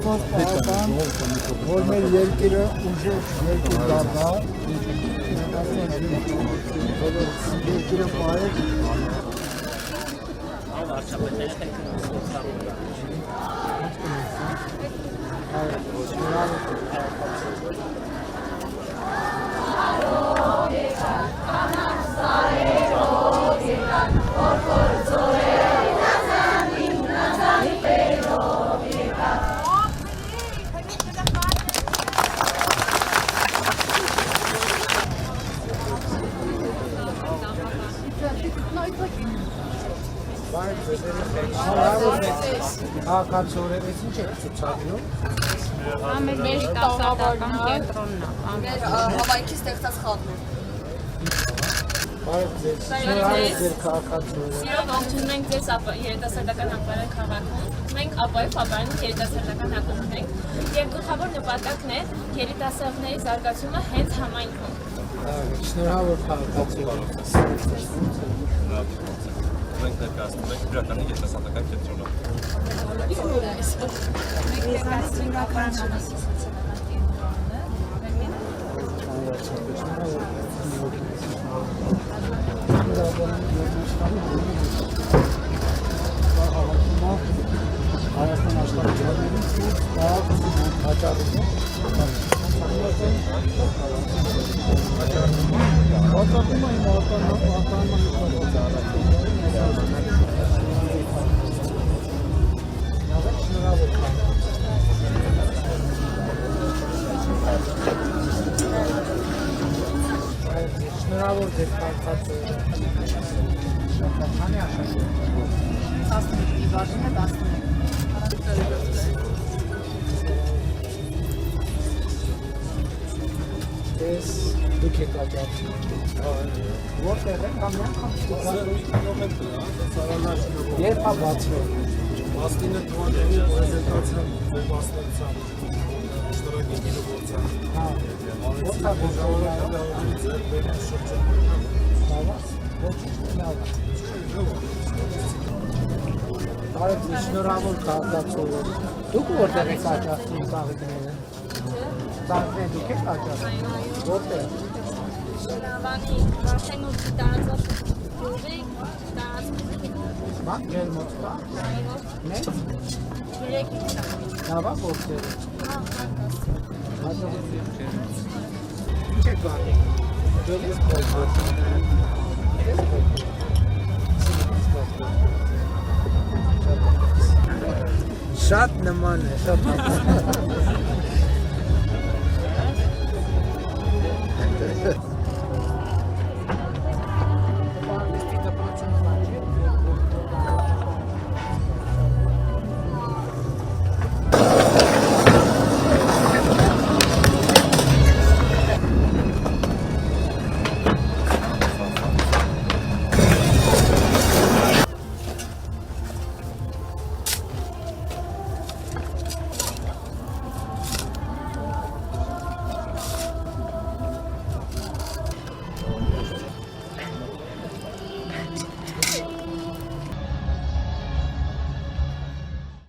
Աստված պահական, որ մեր երկիրը ուժեղ երկիր դառնա, երկիրը պահեք։ Հակացորերից ինչ եք ցուցադրում։ Ամեն մեր տաղավարական կենտրոնն է։ Մեր հավայքի ստեղծած խաղն է։ Բարև ձեզ։ Սիրով ողջունում ենք ձեզ երիտասարդական ապարան քաղաքում։ Մենք ապայով ապարանի երիտասարդական ակումբն ենք եւ գլխավոր նպատակն է երիտասարդների զարգացումը հենց համայնքում։ Շնորհավոր քաղաքացիներ։ Մենք ներկայացնում ենք Բրականի երիտասարդական կենտրոնը։ Հայաստան աշխարհի շնորհավոր ձեր կարգացը շատանի աշխատում 11 բաժինը 11 Ես դուք եք աջակցում որտեղ եք կամ երբ է բացվել 19 թվականի պրեզենտացիան վեբասնության շնորհակալ գինովորցան որտեղ Բարև ձեզ, շնորհավոր քաղաքացիներ։ Դուք որտեղ եք աջակցում ծաղիկները։ Ծաղիկները դուք եք աջակցում։ Որտեղ։ Շնավանի Վարդենոցի տարածված գյուղի տարածքում։ Ման ջեր մոտ կա։ Մեծ։ 3-ից Լավ է որտեղ։ Հաջողություն։ Ինչ եք անում։ Դուք եք Շատ նման է, շատ նման է։